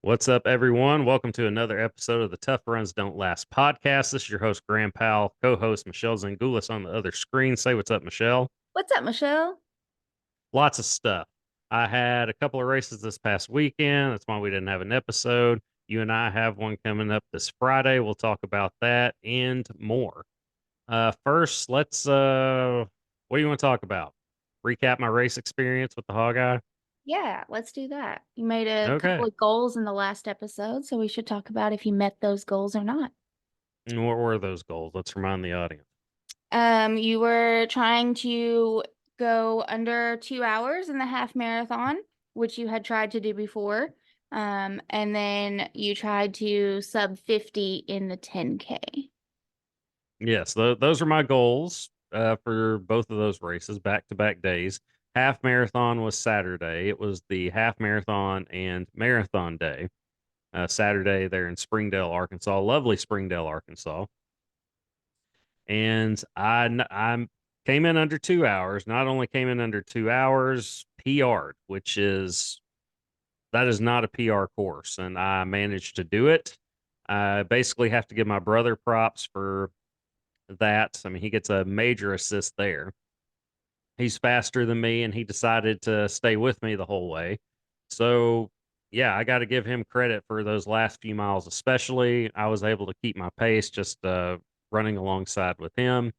What's up, everyone? Welcome to another episode of the Tough Runs Don't Last podcast. This is your host, Graham Powell, co-host Michelle Zangulis on the other screen. Say what's up, Michelle. What's up, Michelle? Lots of stuff. I had a couple of races this past weekend. That's why we didn't have an episode. You and I have one coming up this Friday. We'll talk about that and more. First, let's what do you want to talk about? Recap my race experience with the Hogeye. Yeah, let's do that. You made a couple Okay. of goals in the last episode, so we should talk about if you met those goals or not. And what were those goals? Let's remind the audience. You were trying to go under 2 hours in the half marathon, which you had tried to do before. And then you tried to sub 50 in the 10K. Yes, those are my goals for both of those races, back to back days. Half marathon was Saturday. It was the half marathon and marathon day. Saturday, there in Springdale, Arkansas, lovely Springdale, Arkansas. And I came in under 2 hours. Not only came in under 2 hours, PR'd, which is that is not a PR course, and I managed to do it. I basically have to give my brother props for that. I mean, he gets a major assist there. He's faster than me, and he decided to stay with me the whole way. So, yeah, I got to give him credit for those last few miles, especially. I was able to keep my pace just running alongside with him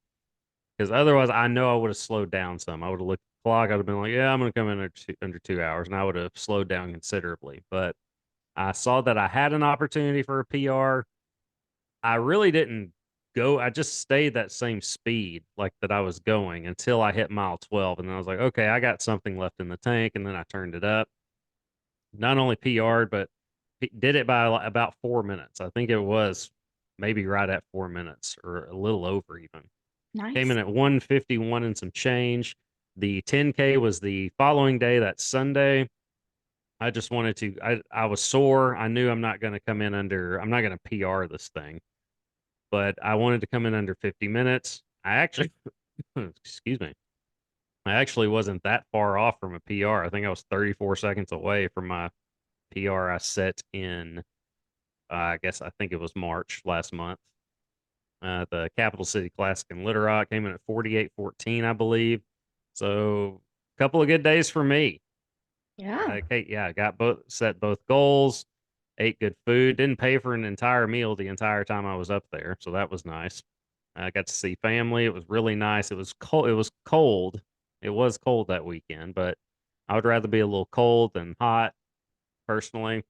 because otherwise, I know I would have slowed down some. I would have looked at the clock. I'd have been like, yeah, I'm going to come in under 2 hours, and I would have slowed down considerably. But I saw that I had an opportunity for a PR. I really didn't go. I just stayed that same speed like that I was going until I hit mile 12. And then I was like, okay, I got something left in the tank. And then I turned it up. Not only PR'd, but did it by about 4 minutes. I think it was maybe right at 4 minutes or a little over even. Came in Nice. at 151 and some change. The 10K was the following day, that Sunday. I just wanted to, I was sore. I knew I'm not going to PR this thing, but I wanted to come in under 50 minutes. I actually, excuse me, I actually wasn't that far off from a PR. I think I was 34 seconds away from my PR I set in, I think it was March last month. The Capital City Classic in Little Rock came in at 48:14, I believe. So, a couple of good days for me. Yeah. Okay, yeah, I got set both goals, ate good food, didn't pay for an entire meal the entire time I was up there, so that was nice. I got to see family. It was really nice. It was cold. It was cold. It was cold that weekend, but I would rather be a little cold than hot personally.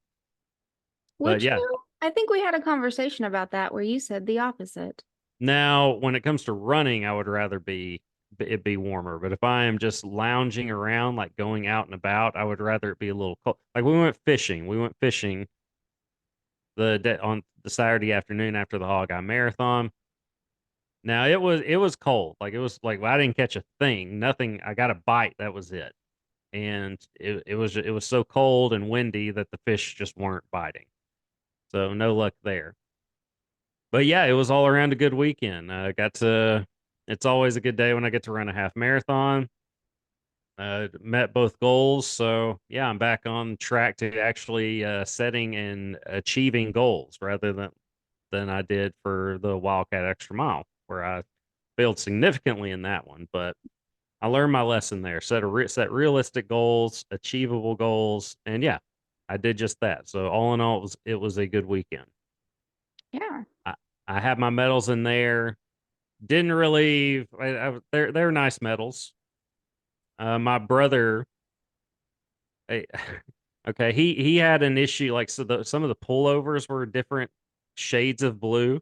But Would yeah, you? I think we had a conversation about that where you said the opposite. now when it comes to running, I would rather be it be warmer. But if I am just lounging around, like going out and about, I would rather it be a little cold. Like we went fishing. We went fishing on the Saturday afternoon after the Hogeye Marathon. Now it was cold. Like it was like I didn't catch a thing. Nothing. I got a bite. That was it. And it was so cold and windy that the fish just weren't biting. So no luck there. But yeah, it was all around a good weekend. I got to. It's always a good day when I get to run a half marathon. Met both goals, so yeah, I'm back on track to actually setting and achieving goals rather than I did for the Wildcat Extra Mile, where I failed significantly in that one. But I learned my lesson there. Set realistic goals, achievable goals, and yeah, I did just that. So all in all, it was a good weekend. Yeah. I I had my medals in there. Didn't really. They're nice medals. My brother, eh, okay, he had an issue like so some of the pullovers were different shades of blue,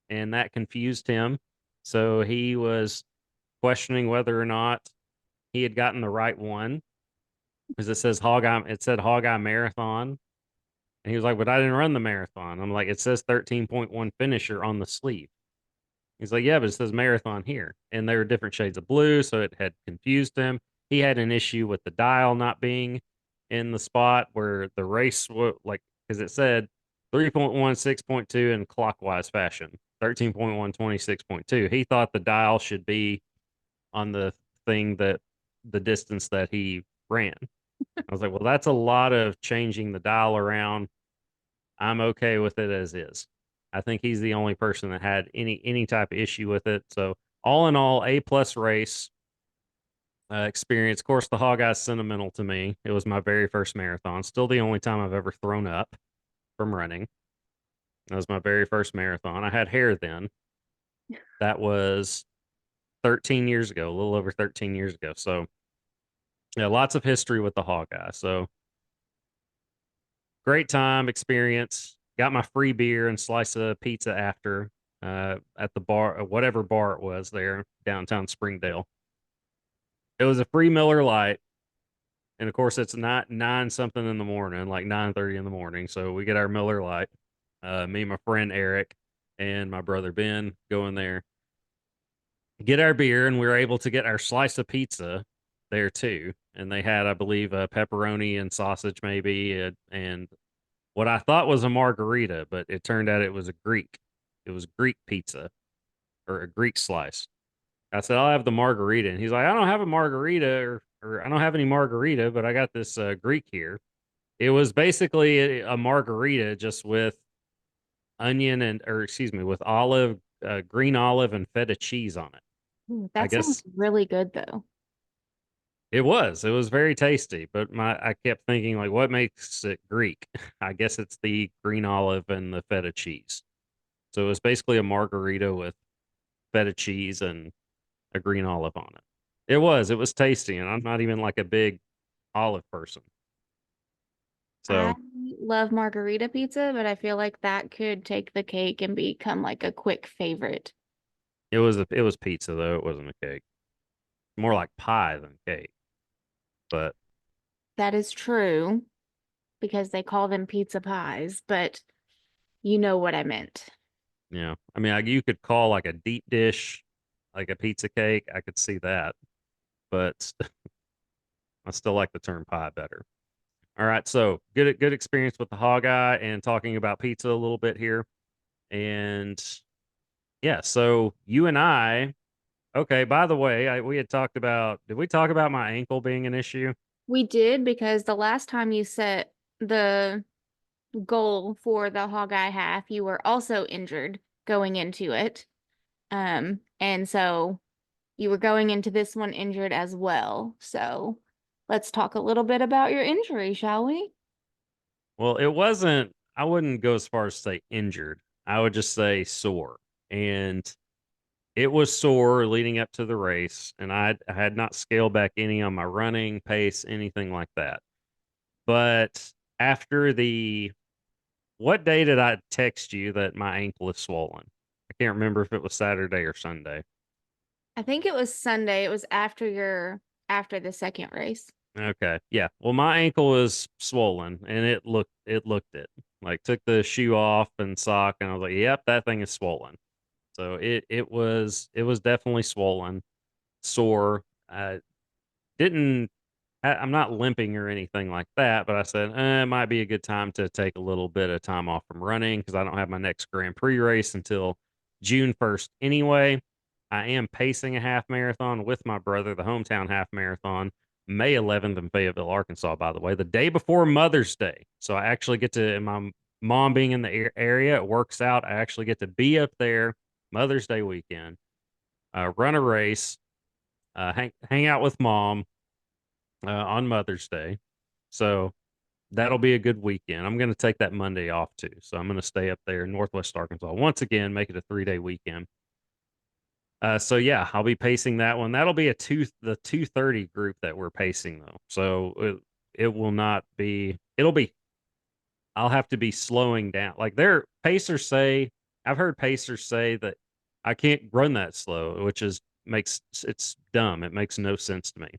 and that confused him. So he was questioning whether or not he had gotten the right one because it said Hogeye Marathon. And he was like, but I didn't run the marathon. I'm like, it says 13.1 finisher on the sleeve. He's like, yeah, but it says marathon here. And there were different shades of blue. So it had confused him. He had an issue with the dial not being in the spot where the race was like, because it said 3.1, 6.2 in clockwise fashion, 13.1, 26.2. He thought the dial should be on the thing that the distance that he ran. I was like, well, that's a lot of changing the dial around. I'm okay with it as is. I think he's the only person that had any type of issue with it. So all in all, A plus race experience. Of course, the Hogeye is sentimental to me. It was my very first marathon. Still the only time I've ever thrown up from running. That was my very first marathon. I had hair then. That was 13 years ago, a little over 13 years ago. So yeah, lots of history with the Hogeye. So great time experience. Got my free beer and slice of pizza after at the bar, whatever bar it was there downtown Springdale. It was a free Miller Lite, and of course it's not nine something in the morning, like 9:30 in the morning. So we get our Miller Lite. Me and my friend Eric and my brother Ben go in there, get our beer, and we were able to get our slice of pizza there too. And they had, I believe, a pepperoni and sausage maybe, and what I thought was a margarita, but it turned out it was a Greek. It was Greek pizza or a Greek slice. I said, I'll have the margarita. And he's like, I don't have a margarita or I don't have any margarita, but I got this Greek here. It was basically a margarita just with onion and, or excuse me, with olive, green olive and feta cheese on it. I That sounds guess really good though. it was very tasty, but I kept thinking like, what makes it Greek? I guess it's the green olive and the feta cheese. So it was basically a margarita with feta cheese and a green olive on it. It was tasty, and I'm not even like a big olive person. I So love margarita pizza, but I feel like that could take the cake and become like a quick favorite. it was pizza though. It wasn't a cake. More like pie than cake. But That is true because they call them pizza pies, but you know what I meant. yeah, I mean, you could call like a deep dish like a pizza cake. I could see that, but I still like the term pie better. All right, so good experience with the Hogeye and talking about pizza a little bit here. And yeah, so you and I, okay, by the way, we had talked about, did we talk about my ankle being an issue? We did because the last time you set the goal for the Hogeye half, you were also injured going into it. And so you were going into this one injured as well. So let's talk a little bit about your injury, shall we? Well, it wasn't, I wouldn't go as far as say injured. I would just say sore. And it was sore leading up to the race. And I had not scaled back any on my running pace, anything like that. But after what day did I text you that my ankle is swollen? I can't remember if it was Saturday or Sunday. I think it was Sunday. It was after the second race. Okay. Yeah. Well, my ankle was swollen and it looked it. Like took the shoe off and sock and I was like, "Yep, that thing is swollen." So it was definitely swollen, sore. I didn't I'm not limping or anything like that, but I said, it might be a good time to take a little bit of time off from running because I don't have my next Grand Prix race until June 1st anyway. I am pacing a half marathon with my brother, the hometown half marathon, May 11th in Fayetteville, Arkansas, by the way, the day before Mother's Day. So I actually get to, my mom being in the area, it works out. I actually get to be up there Mother's Day weekend, run a race, hang out with mom on Mother's Day. So that'll be a good weekend. I'm going to take that Monday off too. So I'm going to stay up there in Northwest Arkansas once again, make it a 3 day weekend. So yeah, I'll be pacing that one. That'll be the 2:30 group that we're pacing though. So it will not be, it'll be, I'll have to be slowing down. Like their pacers say, I've heard pacers say that I can't run that slow, which is makes it's dumb. It makes no sense to me.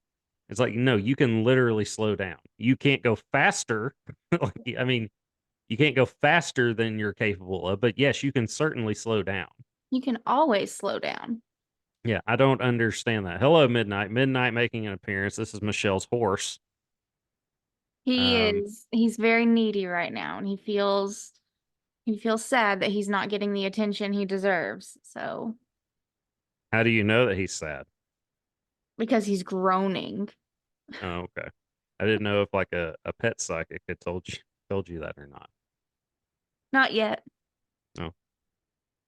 It's like, no, you can literally slow down. You can't go faster. Like, I mean, you can't go faster than you're capable of, but yes, you can certainly slow down. You can always slow down. Yeah, I don't understand that. Hello, Midnight. Midnight making an appearance. This is Michelle's horse. Um, He's very needy right now and he feels sad that he's not getting the attention he deserves. So, how do you know that he's sad? because he's groaning. Oh, okay. I didn't know if like a pet psychic had told you that or not. Not yet. No.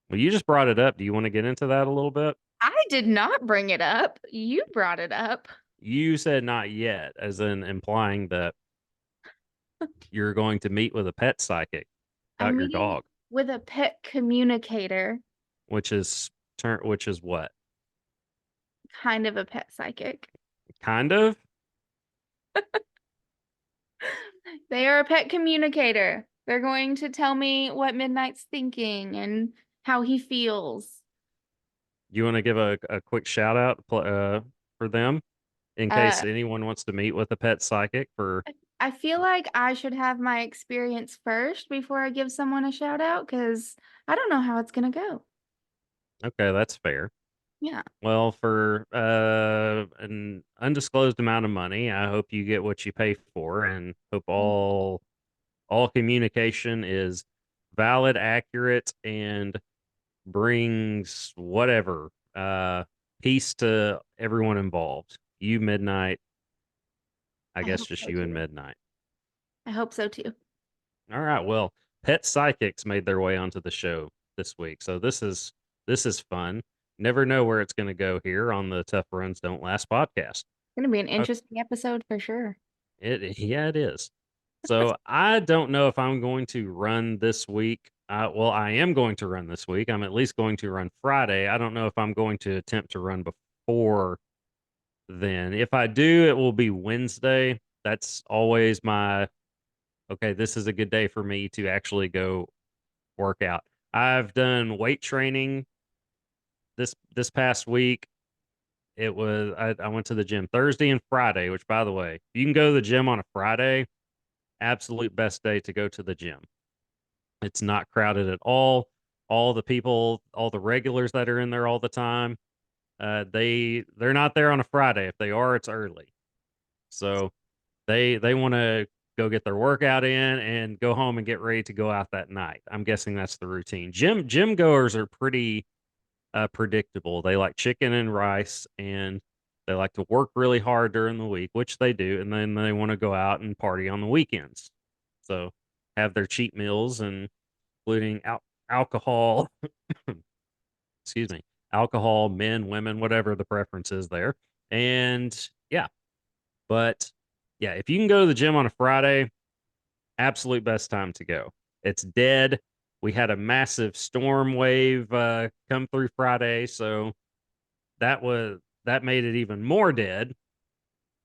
Well, you just brought it up. Do you want to get into that a little bit? I did not bring it up. You brought it up. You said not yet, as in implying that you're going to meet with a pet psychic I'm about your meeting dog, with a pet communicator, which is what? kind of a pet psychic. Kind of? They are a pet communicator. They're going to tell me what Midnight's thinking and how he feels. You want to give a quick shout out for them in case Uh, anyone wants to meet with a pet psychic for I feel like I should have my experience first before I give someone a shout out because I don't know how it's gonna go. okay, that's fair. Yeah. Well, for an undisclosed amount of money, I hope you get what you pay for and hope all communication is valid, accurate, and brings whatever peace to everyone involved. You Midnight, I I guess hope just so you and too. Midnight. I hope so too. All right. Well, pet psychics made their way onto the show this week. So this is fun. Never know where it's going to go here on the Tough Runs Don't Last podcast. It's gonna be an Okay. interesting episode for sure. Yeah, it is. So I don't know if I'm going to run this week. Well, I am going to run this week. I'm at least going to run Friday. I don't know if I'm going to attempt to run before then. If I do, it will be Wednesday. That's always my okay. This is a good day for me to actually go work out. I've done weight training this past week. I went to the gym Thursday and Friday, which by the way, you can go to the gym on a Friday, absolute best day to go to the gym. It's not crowded at all. All the people, all the regulars that are in there all the time, they're not there on a Friday. If they are, it's early. So they want to go get their workout in and go home and get ready to go out that night. I'm guessing that's the routine. Gym goers are pretty predictable. They like chicken and rice, and they like to work really hard during the week, which they do, and then they want to go out and party on the weekends. So have their cheat meals and including alcohol, excuse me, alcohol, men, women, whatever the preference is there. And yeah, but yeah, if you can go to the gym on a Friday, absolute best time to go. It's dead. We had a massive storm wave come through Friday, so that made it even more dead.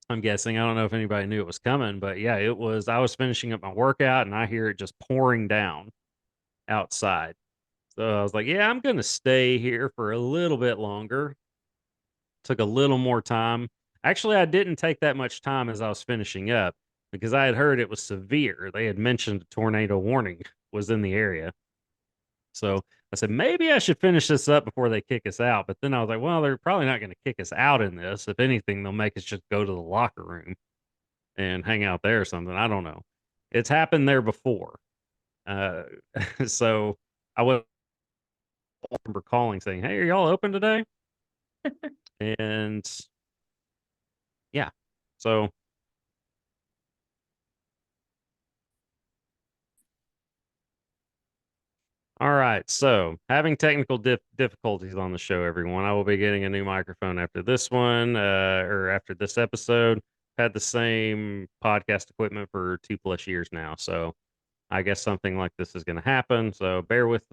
I'm guessing. I don't know if anybody knew it was coming, but yeah, it was. I was finishing up my workout and I hear it just pouring down outside. So I was like, yeah, I'm going to stay here for a little bit longer. Took a little more time. Actually, I didn't take that much time as I was finishing up because I had heard it was severe. They had mentioned a tornado warning was in the area. So I said, maybe I should finish this up before they kick us out. But then I was like, well, they're probably not going to kick us out in this. If anything, they'll make us just go to the locker room and hang out there or something. I don't know. It's happened there before. Uh, so I was remember calling saying, hey, are y'all open today? And yeah. So all right. So, having technical difficulties on the show, everyone. I will be getting a new microphone after this one, or after this episode. Had the same podcast equipment for 2+ years now, so I guess something like this is going to happen. So bear with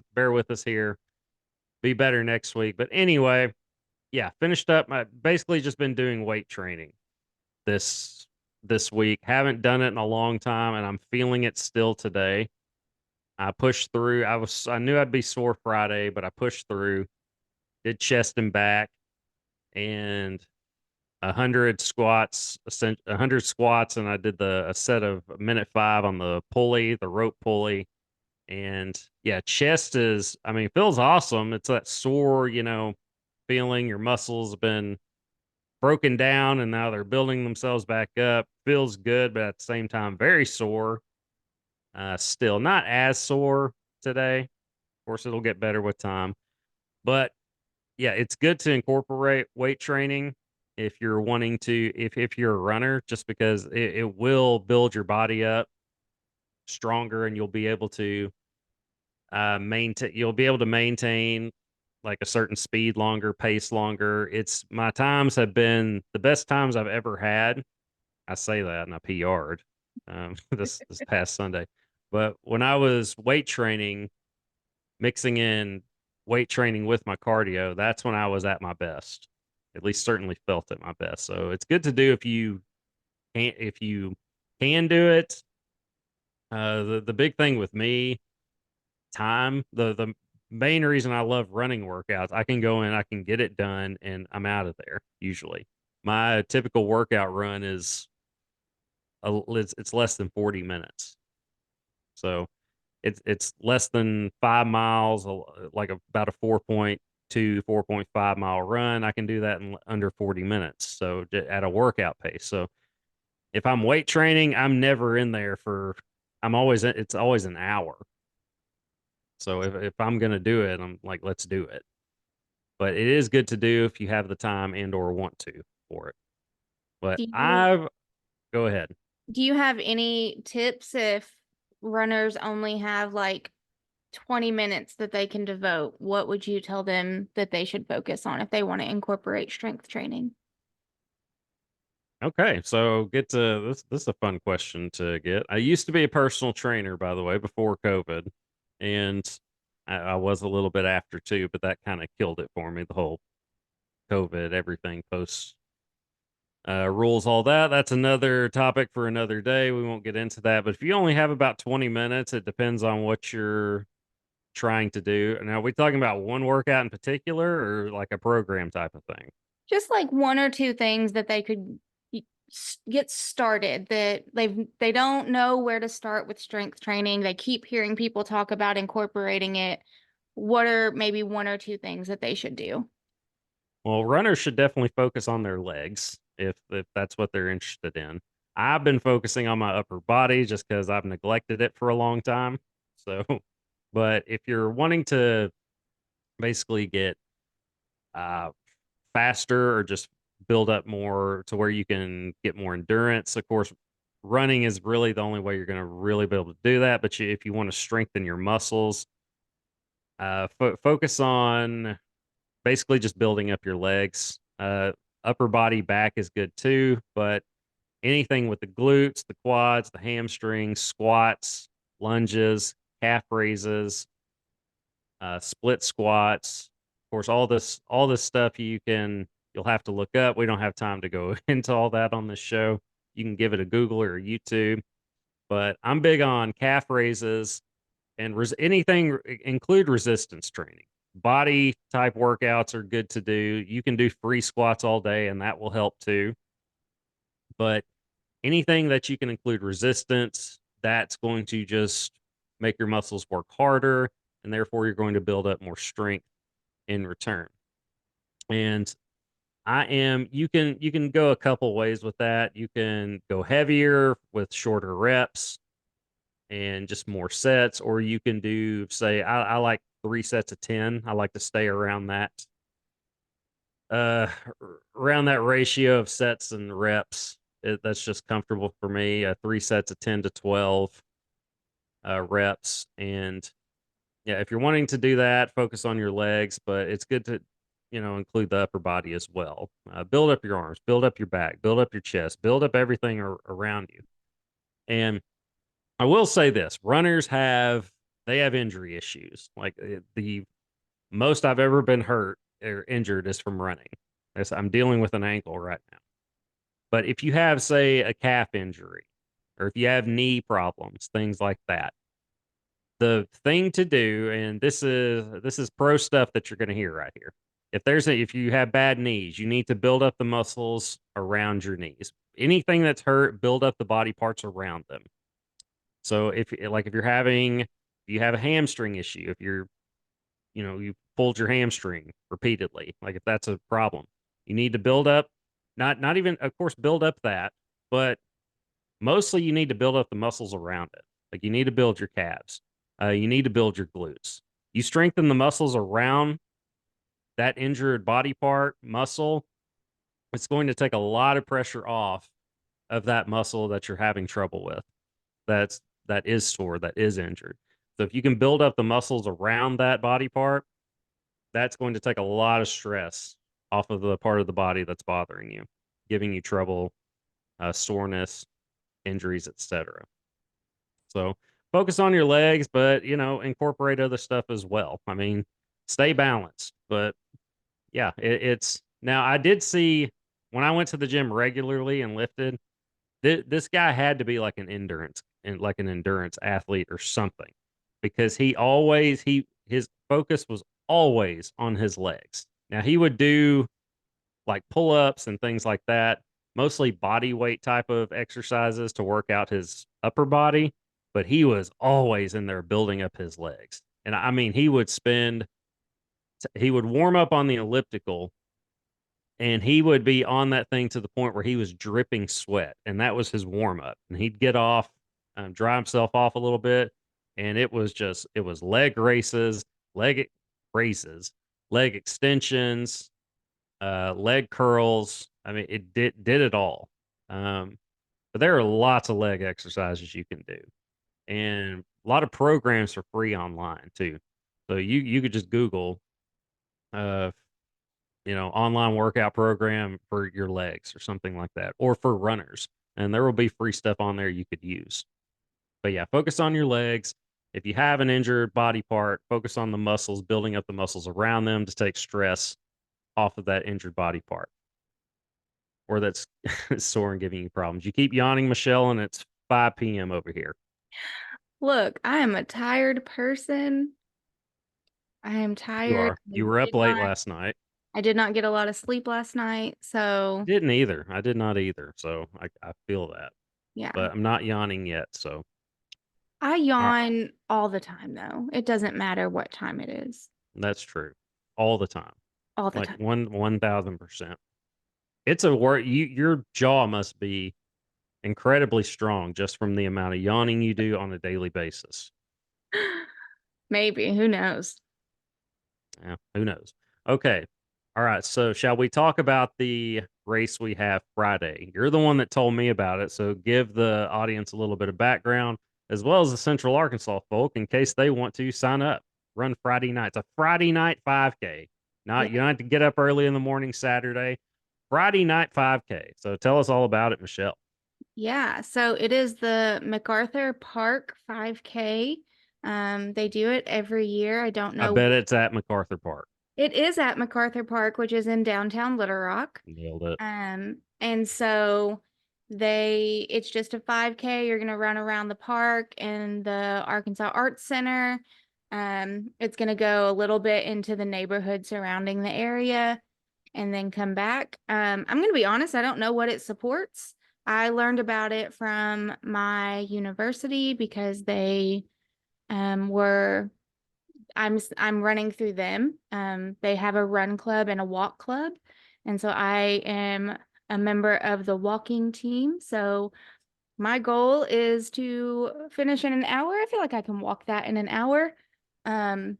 us here. Be better next week. But anyway, yeah, finished up. I basically just been doing weight training this this week. Haven't done it in a long time, and I'm feeling it still today. I pushed through. I knew I'd be sore Friday, but I pushed through. Did chest and back and 100 squats, 100 squats, and I did a set of minute 5 on the pulley, the rope pulley. And yeah, chest is, I mean, feels awesome. It's that sore, feeling your muscles have been broken down and now they're building themselves back up. Feels good, but at the same time, very sore. Still not as sore today. Of course, it'll get better with time. But yeah, it's good to incorporate weight training if you're wanting to, if you're a runner, just because it will build your body up stronger and you'll be able to maintain. You'll be able to maintain like a certain speed longer, pace longer. It's my times have been the best times I've ever had. I say that and I PR'd this past Sunday. But when I was weight training, mixing in weight training with my cardio, that's when I was at my best. At least certainly felt at my best. So it's good to do if you can do it. The big thing with me, time, the main reason I love running workouts, I can go in, I can get it done, and I'm out of there usually. My typical workout run is it's less than 40 minutes. So it's less than 5 miles, like about a 4.5 mile run. I can do that in under 40 minutes. So at a workout pace. So if I'm weight training, I'm never in there for, it's always an hour. So if I'm going to do it, I'm like, let's do it. But it is good to do if you have the time and or want to for it. But Do you go ahead. do you have any tips if runners only have like 20 minutes that they can devote? What would you tell them that they should focus on if they want to incorporate strength training? Okay, so get to this. This is a fun question to get. I used to be a personal trainer, by the way, before COVID, and I was a little bit after too, but that kind of killed it for me. The whole COVID, everything post rules, all that. That's another topic for another day. We won't get into that. But if you only have about 20 minutes, it depends on what you're trying to do. Now, are we talking about one workout in particular, or like a program type of thing? Just like one or two things that they could get started, that they don't know where to start with strength training. They keep hearing people talk about incorporating it. What are maybe one or two things that they should do? Well, runners should definitely focus on their legs if that's what they're interested in. I've been focusing on my upper body just because I've neglected it for a long time. So, but if you're wanting to basically get uh, faster or just build up more to where you can get more endurance, of course, running is really the only way you're going to really be able to do that. But if you want to strengthen your muscles, focus on basically just building up your legs. Upper body back is good too, but anything with the glutes, the quads, the hamstrings, squats, lunges, calf raises, split squats. Of course, all this stuff you'll have to look up. We don't have time to go into all that on this show. You can give it a Google or a YouTube, but I'm big on calf raises and anything include resistance training. Body type workouts are good to do. You can do free squats all day, and that will help too. But anything that you can include resistance, that's going to just make your muscles work harder, and therefore you're going to build up more strength in return. And you can go a couple ways with that. You can go heavier with shorter reps and just more sets, or you can do, say, I like 3 sets of 10. I like to stay uh around that ratio of sets and reps. That's just comfortable for me. 3 sets of 10 to 12 reps. And yeah, if you're wanting to do that, focus on your legs, but it's good to include the upper body as well. Build up your arms, build up your back, build up your chest, build up everything around you. And I will say this: runners have injury issues. Like the most I've ever been hurt or injured is from running. I'm dealing with an ankle right now. But if you have, say, a calf injury, or if you have knee problems, things like that, the thing to do, and this is pro stuff that you're going to hear right here. If you have bad knees, you need to build up the muscles around your knees. Anything that's hurt, build up the body parts around them. So if you have a hamstring issue, if you pulled your hamstring repeatedly, like if that's a problem, you need to build up, not even, of course, build up that, but mostly you need to build up the muscles around it. Like you need to build your calves. You need to build your glutes. You strengthen the muscles around that injured body part, muscle, it's going to take a lot of pressure off of that muscle that you're having trouble with. That is sore, that is injured. So if you can build up the muscles around that body part, that's going to take a lot of stress off of the part of the body that's bothering you, giving you trouble, soreness, injuries, etc. So focus on your legs, but incorporate other stuff as well. I mean, stay balanced. But yeah, it's now I did see when I went to the gym regularly and lifted, this guy had to be like an endurance athlete or something because his focus was always on his legs. Now he would do like pull-ups and things like that, mostly body weight type of exercises to work out his upper body, but he was always in there building up his legs. And I mean, he would warm up on the elliptical and he would be on that thing to the point where he was dripping sweat, and that was his warm up. And he'd get off, dry himself off a little bit, and it was leg raises, leg extensions, leg curls. I mean, it did it all. Um, but there are lots of leg exercises you can do, and a lot of programs for free online too. So you could just Google, uh, online workout program for your legs or something like that, or for runners, and there will be free stuff on there you could use. But yeah, focus on your legs. If you have an injured body part, focus on the muscles, building up the muscles around them to take stress off of that injured body part or that's sore and giving you problems. You keep yawning, Michelle, and it's 5 p.m. over here. Look, I am a tired person. I am You tired. are. You were up late last night. I did not get a lot of sleep last night, so Didn't either. I did not either. So I feel that. yeah. But I'm not yawning yet. So I all right. yawn all the time though. It doesn't matter what time it is. That's true. All the time. All the Like time. 1,000%. It's a work your jaw must be incredibly strong just from the amount of yawning you do on a daily basis. Maybe, who knows? Yeah, who knows? Okay. All right. So, shall we talk about the race we have Friday? You're the one that told me about it. So, give the audience a little bit of background as well as the Central Arkansas folk in case they want to sign up. Run Friday night. It's a Friday night 5K. Yeah. Not you don't have to get up early in the morning Saturday. Friday night 5K. So, tell us all about it, Michelle. Yeah, so it is the MacArthur Park 5K. They do it every year. I don't I know. bet it's at MacArthur Park. It is at MacArthur Park, which is in downtown Little Rock. Nailed it. And so it's just a 5K. You're gonna run around the park and the Arkansas Arts Center. It's gonna go a little bit into the neighborhood surrounding the area and then come back. I'm gonna be honest, I don't know what it supports. I learned about it from my university because they were I'm running through them. They have a run club and a walk club. And so I am a member of the walking team. So my goal is to finish in an hour. I feel like I can walk that in an hour. Um,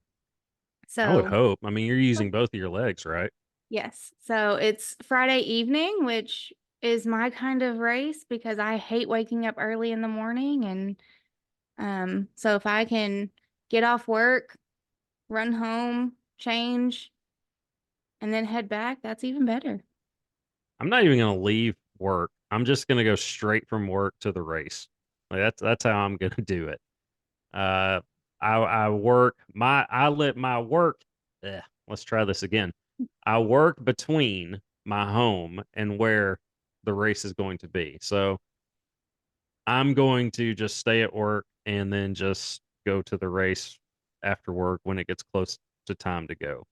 I would so hope. I mean, you're using both of your legs, right? yes. So it's Friday evening, which is my kind of race because I hate waking up early in the morning. And so if I can get off work, run home, change, and then head back, that's even better. I'm not even gonna leave work. I'm just gonna go straight from work to the race. Like that's how I'm gonna do it. Uh, I work my I let my work. Let's try this again. I work between my home and where the race is going to be. So I'm going to just stay at work and then just go to the race after work when it gets close to time to go.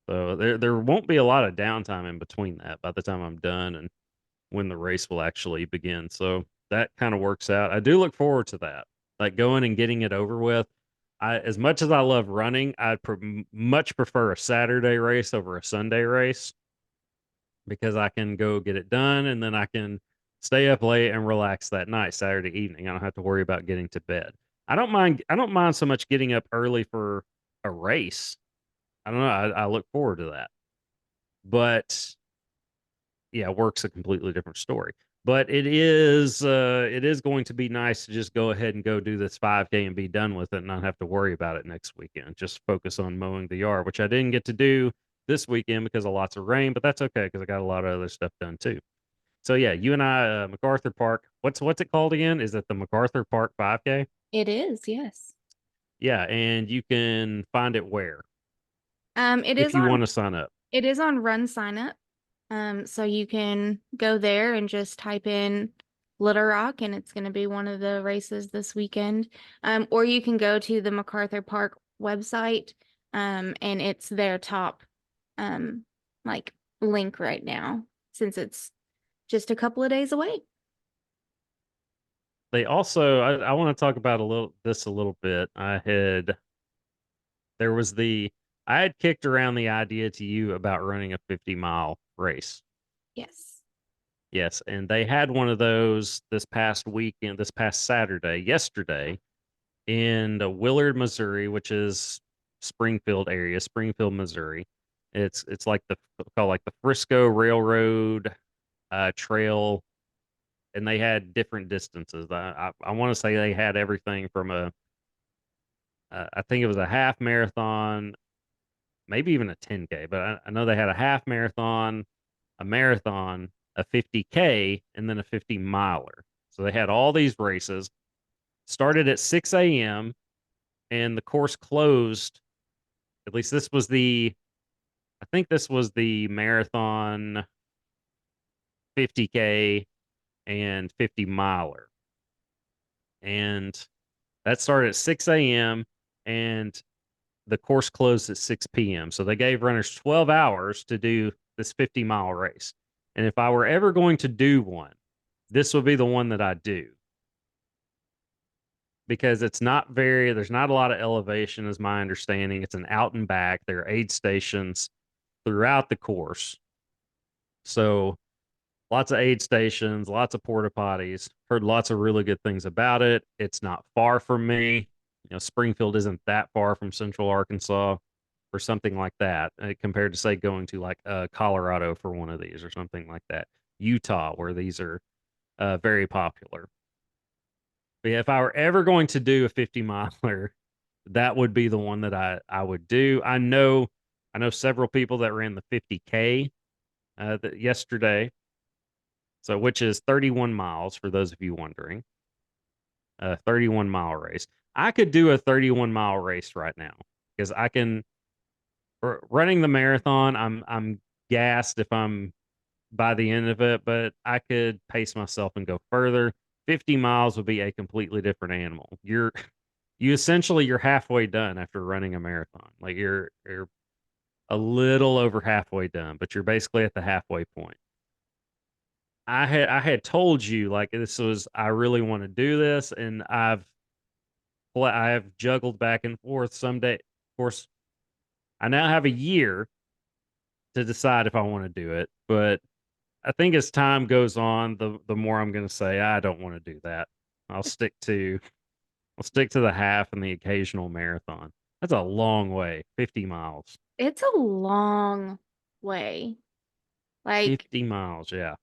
So there won't be a lot of downtime in between that by the time I'm done and when the race will actually begin. So that kind of works out. I do look forward to that, like going and getting it over with. As much as I love running, much prefer a Saturday race over a Sunday race because I can go get it done and then I can stay up late and relax that night, Saturday evening. I don't have to worry about getting to bed. I don't mind so much getting up early for a race. I don't know. I look forward to that. But yeah, work's a completely different story. But it is going to be nice to just go ahead and go do this 5K and be done with it and not have to worry about it next weekend. Just focus on mowing the yard, which I didn't get to do this weekend because of lots of rain, but that's okay because I got a lot of other stuff done too. So yeah, you and I, MacArthur Park. What's it called again? Is it the MacArthur Park 5K? It is, yes. Yeah, and you can find it where It if is you on want to sign up. it is on Run Sign Up. So you can go there and just type in Little Rock and it's going to be one of the races this weekend. Or you can go to the MacArthur Park website, and it's their top, um, like link right now since it's just a couple of days away. They also, I want to talk about a little bit. There was I had kicked around the idea to you about running a 50-mile race. Yes. Yes, and they had one of those this past Saturday, yesterday in Willard, Missouri, which is Springfield area, Springfield, Missouri. It's like the called like the Frisco Railroad Trail, and they had different distances. I want to say they had everything from I think it was a half marathon, maybe even a 10K, but I know they had a half marathon, a marathon, a 50K, and then a 50 miler. So they had all these races. Started at 6 a.m. and the course closed. At least I think this was the marathon 50K and 50 miler. And that started at 6 a.m. and the course closed at 6 p.m. So they gave runners 12 hours to do this 50-mile race. And if I were ever going to do one, this would be the one that I do because there's not a lot of elevation, is my understanding. It's an out and back. There are aid stations throughout the course. So lots of aid stations, lots of porta potties. Heard lots of really good things about it. It's not far from me. Springfield isn't that far from Central Arkansas or something like that, compared to say going to like Colorado for one of these or something like that. Utah, where these are very popular. But yeah, if I were ever going to do a 50 miler, that would be the one that I would do. I know several people that ran the 50K yesterday, so which is 31 miles for those of you wondering. A 31-mile race. I could do a 31-mile race right now because I can running the marathon. I'm gassed if I'm by the end of it, but I could pace myself and go further. 50 miles would be a completely different animal. You're halfway done after running a marathon. Like you're a little over halfway done, but you're basically at the halfway point. I had told you like this was I really want to do this, and I have juggled back and forth some day. Of course, I now have a year to decide if I want to do it, but I think as time goes on, the more I'm going to say I don't want to do that. I'll stick to I'll stick to the half and the occasional marathon. That's a long way, 50 miles. It's a long way. Like, 50 miles, yeah.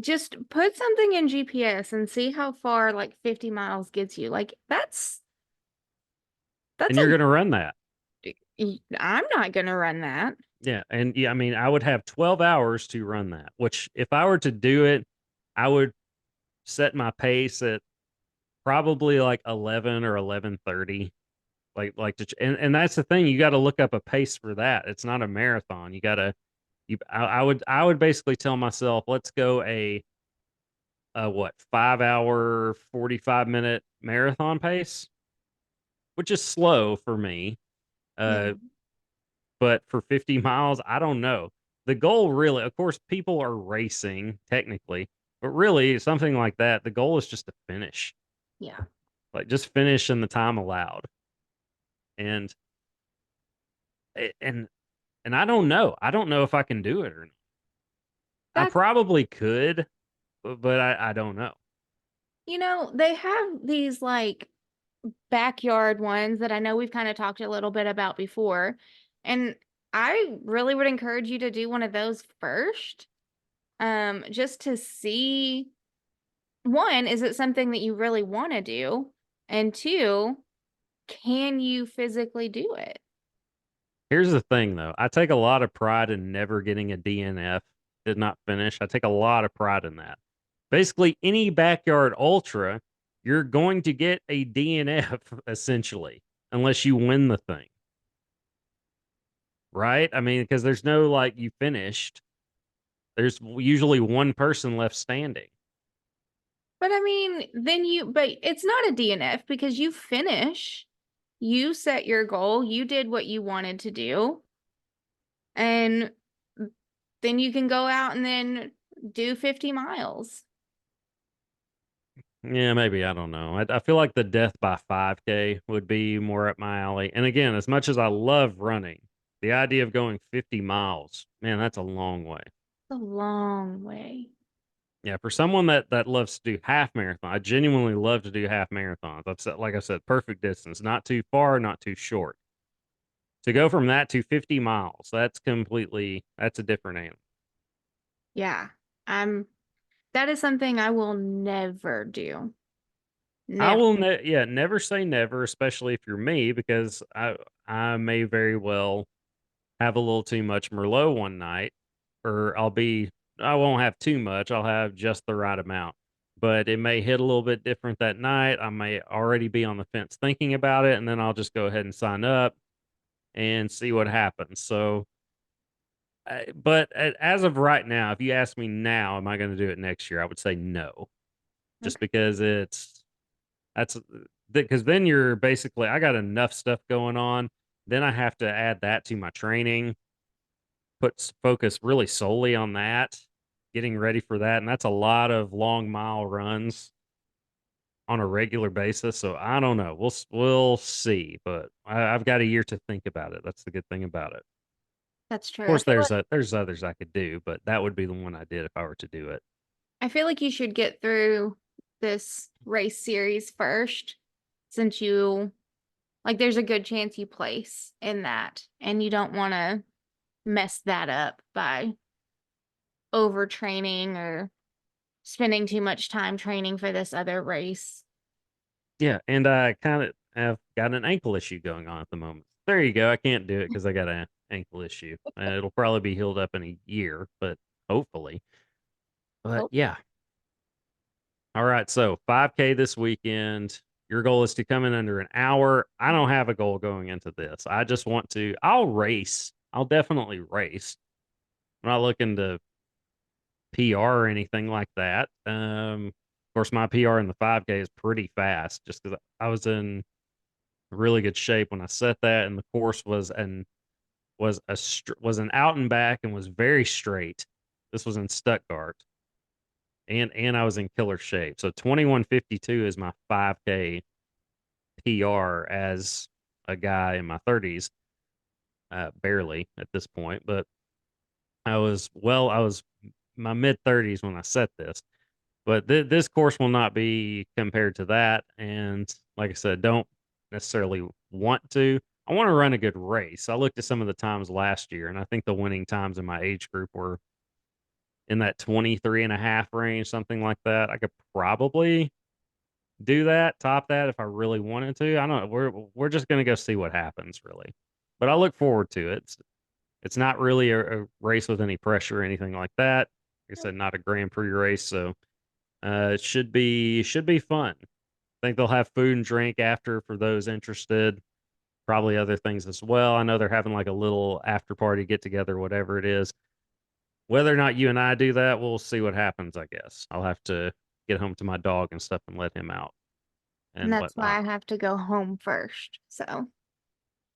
just put something in GPS and see how far like 50 miles gets you. Like, that's And you're a going to run that. I'm not gonna run that. Yeah, and yeah, I mean, I would have 12 hours to run that, which if I were to do it, I would set my pace at probably like 11 or 11:30. And that's the thing, you got to look up a pace for that. It's not a marathon. You got to I would basically tell myself, let's go a what, 5 hour 45-minute marathon pace, which is slow for me. Yeah. Uh but for 50 miles, I don't know. The goal really, of course, people are racing technically, but really something like that, the goal is just to finish. Yeah. Like just finish in the time allowed. And and I don't know. I don't know if I can do it or not. I That's, probably could, but I don't know. they have these like backyard ones that I know we've kind of talked a little bit about before. And I really would encourage you to do one of those first. just to see, one, is it something that you really want to do? And two, can you physically do it? Here's the thing, though. I take a lot of pride in never getting a DNF, did not finish. I take a lot of pride in that. Basically, any backyard ultra, you're going to get a DNF essentially, unless you win the thing, right? I mean, because there's no like you finished. There's usually one person left standing. But I mean, but it's not a DNF because you finish, you set your goal, you did what you wanted to do, and then you can go out and then do 50 miles. Yeah, maybe. I don't know. I feel like the death by 5K would be more up my alley. And again, as much as I love running, the idea of going 50 miles, man, that's a long way. It's a long way. Yeah, for someone that loves to do half marathon, I genuinely love to do half marathons. I've said, like I said, perfect distance, not too far, not too short. To go from that to 50 miles, that's a different animal. Yeah. I'm that is something I will never do. I Never. will, yeah, never say never, especially if you're me, because I may very well have a little too much Merlot one night, or I won't have too much. I'll have just the right amount, but it may hit a little bit different that night. I may already be on the fence thinking about it, and then I'll just go ahead and sign up and see what happens. So, but as of right now, if you ask me now, am I going to do it next year? I would say no, just Okay. because that's because then you're basically, I got enough stuff going on. Then I have to add that to my training, focus really solely on that, getting ready for that, and that's a lot of long mile runs on a regular basis. So I don't know. We'll see, but I've got a year to think about it. That's the good thing about it. That's Of true. course, there's others I could do, but that would be the one I did if I were to do it. I feel like you should get through this race series first since you like there's a good chance you place in that and you don't want to mess that up by overtraining or spending too much time training for this other race. Yeah, and I kind of have got an ankle issue going on at the moment. There you go. I can't do it because I got an ankle issue. It'll probably be healed up in a year, but hopefully. But Oh, yeah, all right, so 5K this weekend. Your goal is to come in under an hour. I don't have a goal going into this. I just want to, I'll race. I'll definitely race. I'm not looking to PR or anything like that. Of course, my PR in the 5K is pretty fast just because I was in really good shape when I set that, and the course was an out and back and was very straight. This was in Stuttgart, and I was in killer shape. So 21:52 is my 5K PR as a guy in my 30s, barely at this point, but I was my mid 30s when I set this. But this course will not be compared to that. And like I said, don't necessarily want to. I want to run a good race. I looked at some of the times last year, and I think the winning times in my age group were in that 23 and a half range, something like that. I could probably do that, top that if I really wanted to. I don't know. We're just gonna go see what happens, really. But I look forward to it. It's not really a race with any pressure or anything like that. Like I said, not a Grand Prix race, so it should be fun. I think they'll have food and drink after for those interested. Probably other things as well. I know they're having like a little after party get together, whatever it is. Whether or not you and I do that, we'll see what happens, I guess. I'll have to get home to my dog and stuff and let him out and and that's why whatnot. I have to go home first. So,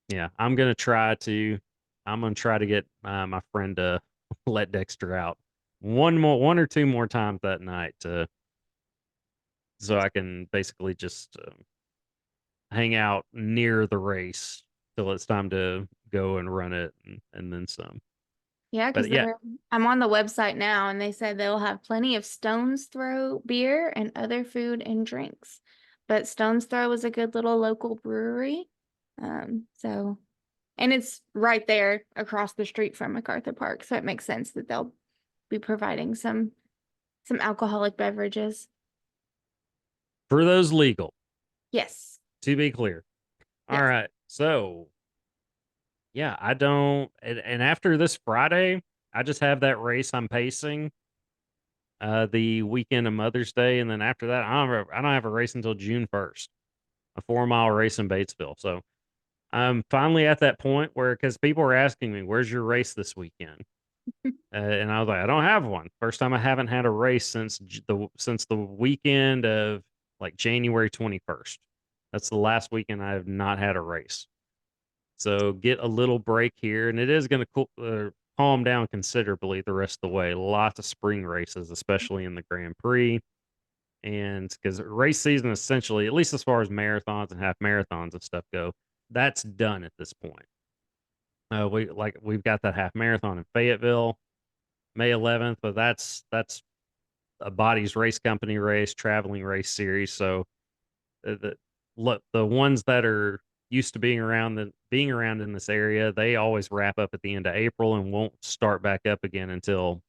Yeah, I'm gonna try to get my friend to let Dexter out one or two more times that night to so I can basically just hang out near the race till it's time to go and run it and then some. yeah, But because yeah, I'm on the website now and they said they'll have plenty of Stone's Throw beer and other food and drinks. But Stone's Throw is a good little local brewery. So and it's right there across the street from MacArthur Park, so it makes sense that they'll be providing some alcoholic beverages. For those legal, Yes. to be clear. All Yes. right. So, yeah, I don't. And after this Friday, I just have that race I'm pacing the weekend of Mother's Day. And then after that, I don't have a race until June 1st, a 4 mile race in Batesville. So, I'm finally at that point where, because people are asking me, where's your race this weekend? And I was like, I don't have one. First time I haven't had a race since the weekend of like January 21st. That's the last weekend I have not had a race. So get a little break here, and it is going to calm down considerably the rest of the way. Lots of spring races, especially in the Grand Prix, and because race season essentially, at least as far as marathons and half marathons and stuff go, that's done at this point. We've got that half marathon in Fayetteville, May 11th, but that's a Body's race company race, traveling race series. So the look, the ones that are used to being around in this area, they always wrap up at the end of April and won't start back up again until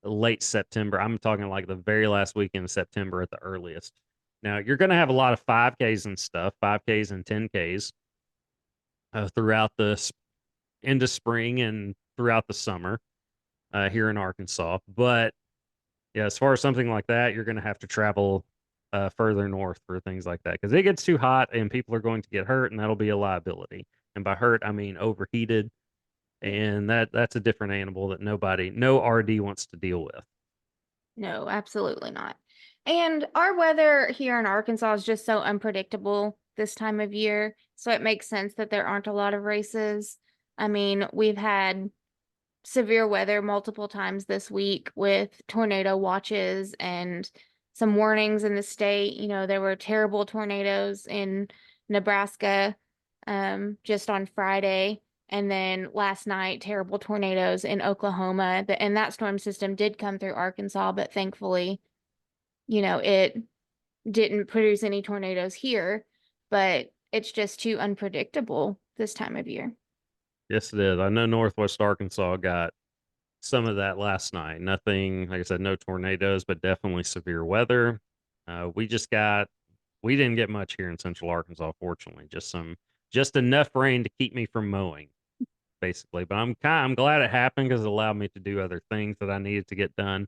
late September. I'm talking like the very last weekend of September at the earliest. Now you're going to have a lot of 5Ks and stuff, 5Ks and 10Ks throughout the end of spring and throughout the summer here in Arkansas. But yeah, as far as something like that, you're going to have to travel further north for things like that because it gets too hot and people are going to get hurt, and that'll be a liability. And by hurt, I mean overheated, and that's a different animal that no RD wants to deal with. No, absolutely not. And our weather here in Arkansas is just so unpredictable this time of year. So it makes sense that there aren't a lot of races. I mean, we've had severe weather multiple times this week with tornado watches and some warnings in the state. You know, there were terrible tornadoes in Nebraska just on Friday. And then last night, terrible tornadoes in Oklahoma. And that storm system did come through Arkansas, but thankfully, it didn't produce any tornadoes here. But it's just too unpredictable this time of year. Yes, it is. I know Northwest Arkansas got some of that last night. Nothing, like I said, no tornadoes, but definitely severe weather. We didn't get much here in Central Arkansas, fortunately. Just enough rain to keep me from mowing, basically. But I'm glad it happened because it allowed me to do other things that I needed to get done.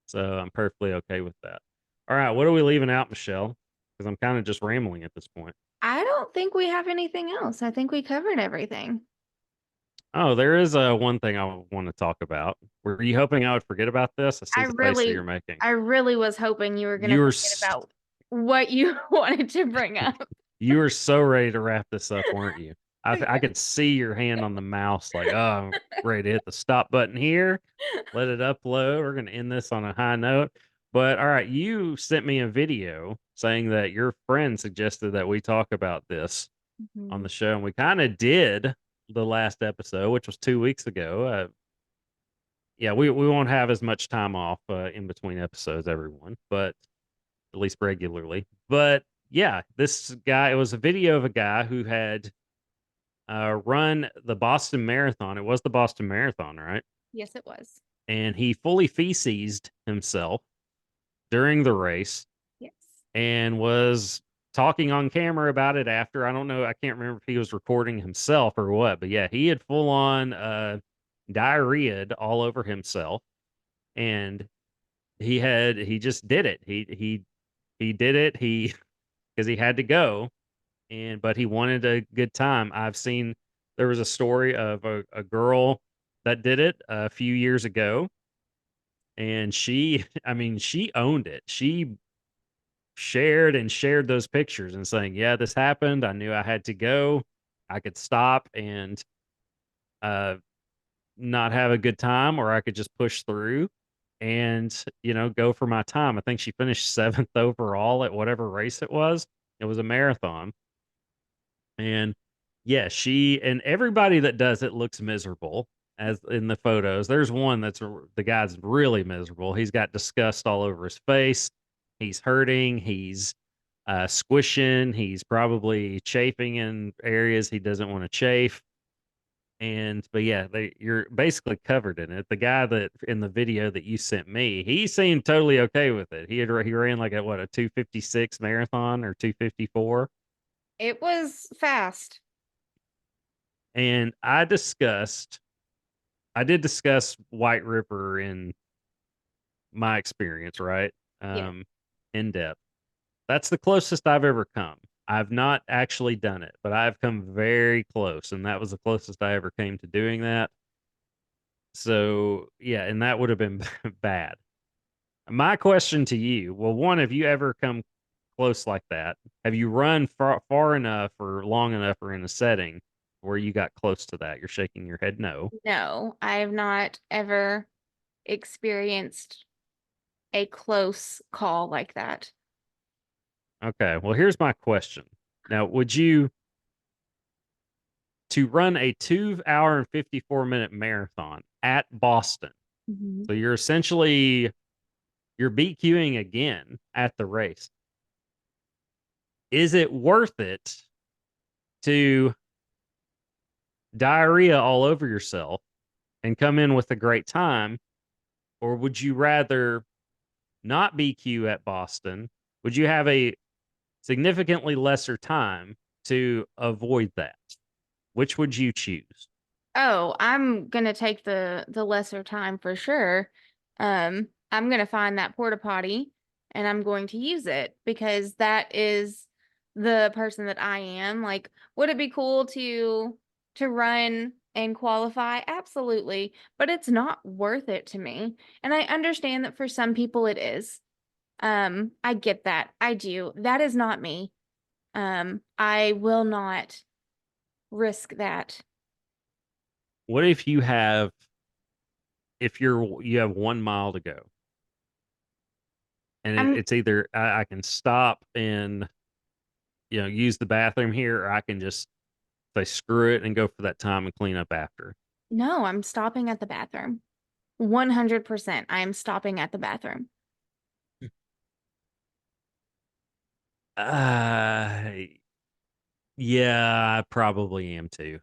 So I'm perfectly okay with that. All right, what are we leaving out, Michelle? Because I'm kind of just rambling at this point. I don't think we have anything else. I think we covered everything. Oh, there is one thing I want to talk about. Were you hoping I would forget about this? I see I the face that really, you're making. I really was hoping you were going to You were forget s- about what you wanted to bring up. you were so ready to wrap this up, weren't you? I could see your hand on the mouse, like, oh, I'm ready to hit the stop button here. Let it upload. We're gonna end this on a high note. But all right, you sent me a video saying that your friend suggested that we talk about this on Mhm. the show, and we kind of did the last episode, which was 2 weeks ago. Yeah, we won't have as much time off in between episodes, everyone, but at least regularly. But yeah, this guy, it was a video of a guy who had run the Boston Marathon. It was the Boston Marathon, right? Yes, it was. And he fully feces himself during the race Yes. and was talking on camera about it after. I don't know. I can't remember if he was recording himself or what, but yeah, he had full on diarrhea all over himself. And he just did it. He did it. He because he had to go, but he wanted a good time. There was a story of a girl that did it a few years ago, and she I mean she owned it. She shared those pictures and saying, yeah, this happened. I knew I had to go. I could stop and uh not have a good time, or I could just push through and go for my time. I think she finished seventh overall at whatever race it was. It was a marathon. And yeah, she and everybody that does it looks miserable as in the photos. There's one the guy's really miserable. He's got disgust all over his face. He's hurting. He's squishing. He's probably chafing in areas he doesn't want to chafe. but yeah, you're basically covered in it. The guy that in the video that you sent me, he seemed totally okay with it. He ran like a 256 marathon or 254. It was fast. And I did discuss White River in my experience, right? Yeah. Um, in depth. That's the closest I've ever come. I've not actually done it, but I've come very close, and that was the closest I ever came to doing that. So, yeah, and that would have been bad. My question to you, well, one, have you ever come close like that? Have you run far enough or long enough or in a setting where you got close to that? You're shaking your head no. No, I have not ever experienced a close call like that. Okay, well, here's my question. Now, would you to run a 2 hour and 54-minute marathon at Boston? Mhm. So you're BQing again at the race. Is it worth it to diarrhea all over yourself and come in with a great time? Or would you rather not BQ at Boston? Would you have a significantly lesser time to avoid that? Which would you choose? Oh, I'm gonna take the lesser time for sure. I'm gonna find that porta potty and I'm going to use it because that is the person that I am. Like, would it be cool to run and qualify? Absolutely, but it's not worth it to me. And I understand that for some people it is. I get that. I do. That is not me. I will not risk that. What if you have 1 mile to go and I'm it's either I can stop and use the bathroom here, or I can just say screw it and go for that time and clean up after. No, I'm stopping at the bathroom. 100%. I am stopping at the bathroom. Uh, yeah, I probably am too.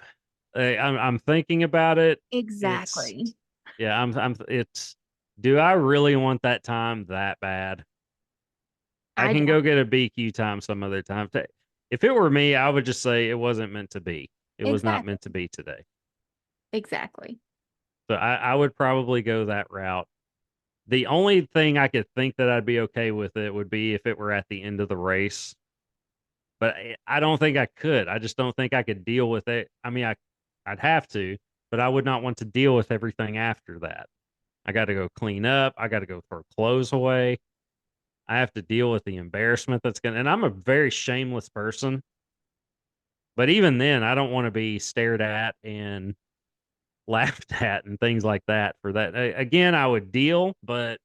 I'm thinking about it. It's Exactly. yeah, it's. Do I really want that time that bad? I I can don't. go get a BQ time some other time. If it were me, I would just say it wasn't meant to be. It was not Exactly. meant to be today. Exactly. So I would probably go that route. The only thing I could think that I'd be okay with it would be if it were at the end of the race, but I don't think I could. I just don't think I could deal with it. I mean, I'd have to, but I would not want to deal with everything after that. I got to go clean up. I got to go throw clothes away. I have to deal with the embarrassment that's going to, and I'm a very shameless person, but even then, I don't want to be stared at and laughed at and things like that for that. Again, I would deal, but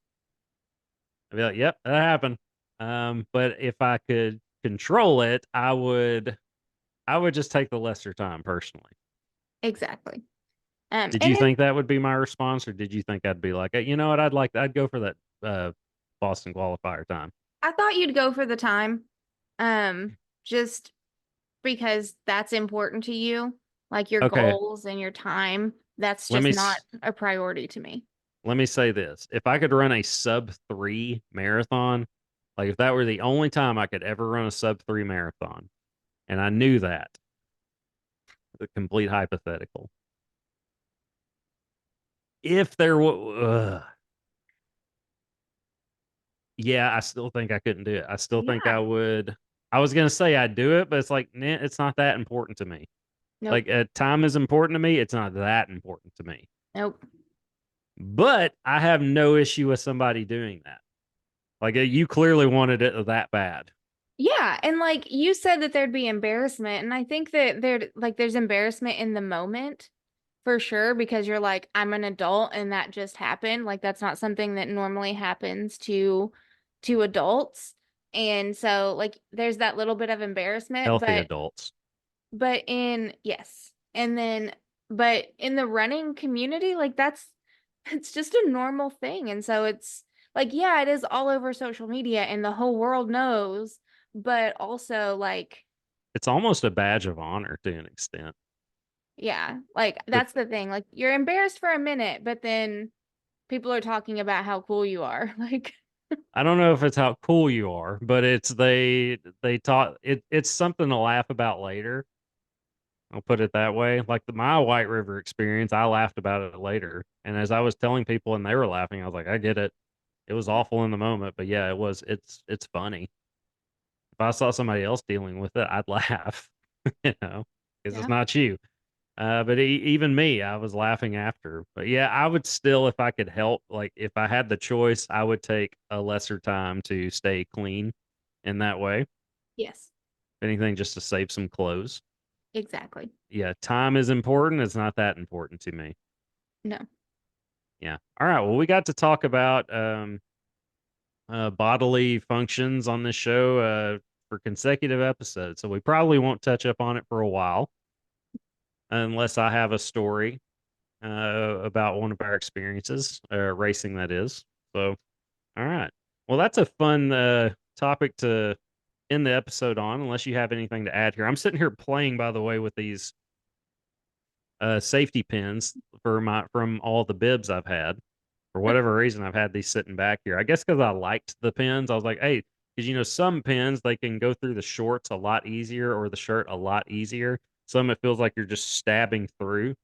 I'd be like, yep, that happened. But if I could control it, I would just take the lesser time personally. Exactly. Did And you it, think that would be my response, or did you think I'd be like, you know what, I'd go for that Boston qualifier time. I thought you'd go for the time. Just because that's important to you, like your Okay, goals and your time. That's let just me not a priority to me. let me say this: if I could run a sub 3 marathon, like if that were the only time I could ever run a sub 3 marathon, and I knew that, the complete hypothetical. If there was, yeah, I still think I couldn't do it. I still think Yeah. I would. I was gonna say I'd do it, but it's like, nah, it's not that important to me. Nope. Like, time is important to me. It's not that important to me. Nope. But I have no issue with somebody doing that. Like, you clearly wanted it that bad. Yeah, and like you said that there'd be embarrassment, and I think that there's embarrassment in the moment for sure because you're like I'm an adult and that just happened. Like that's not something that normally happens to adults. And so like there's that little bit of embarrassment, Healthy but adults. in yes. And then but in the running community, like that's it's just a normal thing. And so it's like, yeah, it is all over social media and the whole world knows, but also like, It's almost a badge of honor to an extent. Yeah, like But that's the thing. Like you're embarrassed for a minute, but then people are talking about how cool you are. Like, I don't know if it's how cool you are, but they taught it's something to laugh about later. I'll put it that way. Like my White River experience, I laughed about it later. And as I was telling people and they were laughing, I was like, I get it. It was awful in the moment, but yeah, it's funny. If I saw somebody else dealing with it, I'd laugh, because it's yeah, not you. But even me, I was laughing after. But yeah, I would still, if I could help, like if I had the choice, I would take a lesser time to stay clean in that way. If yes, anything, just to save some clothes. exactly. Yeah, time is important. It's not that important to me. No, Yeah. All right. Well, we got to talk about bodily functions on this show for consecutive episodes. So we probably won't touch up on it for a while unless I have a story about one of our experiences, racing, that is. So, all right. Well, that's a fun topic to end the episode on, unless you have anything to add here. I'm sitting here playing, by the way, with these safety pins from all the bibs I've had. For whatever reason, I've had these sitting back here. I guess because I liked the pins. I was like, hey, because some pins they can go through the shorts a lot easier or the shirt a lot easier. Some it feels like you're just stabbing through,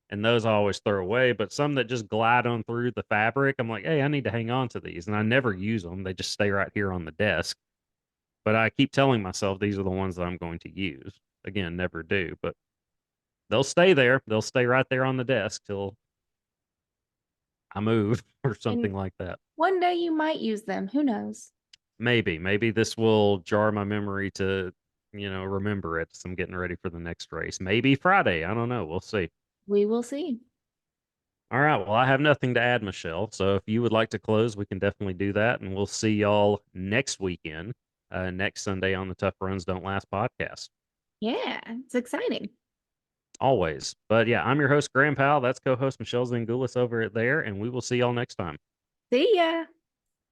and those I always throw away. But some that just glide on through the fabric, I'm like, hey, I need to hang on to these, and I never use them. They just stay right here on the desk. But I keep telling myself these are the ones that I'm going to use. Again, never do, but they'll stay there. They'll stay right there on the desk till I move or and something like that. one day you might use them. Who knows? Maybe this will jar my memory to, remember it as I'm getting ready for the next race. Maybe Friday. I don't know. We'll see. We will see. All right. Well, I have nothing to add, Michelle. So if you would like to close, we can definitely do that. And we'll see y'all next weekend, next Sunday on the Tough Runs Don't Last podcast. Yeah, it's exciting. Always. But yeah, I'm your host, Graham Powell. That's co host Michelle Zangulis over there. And we will see y'all next time. See ya.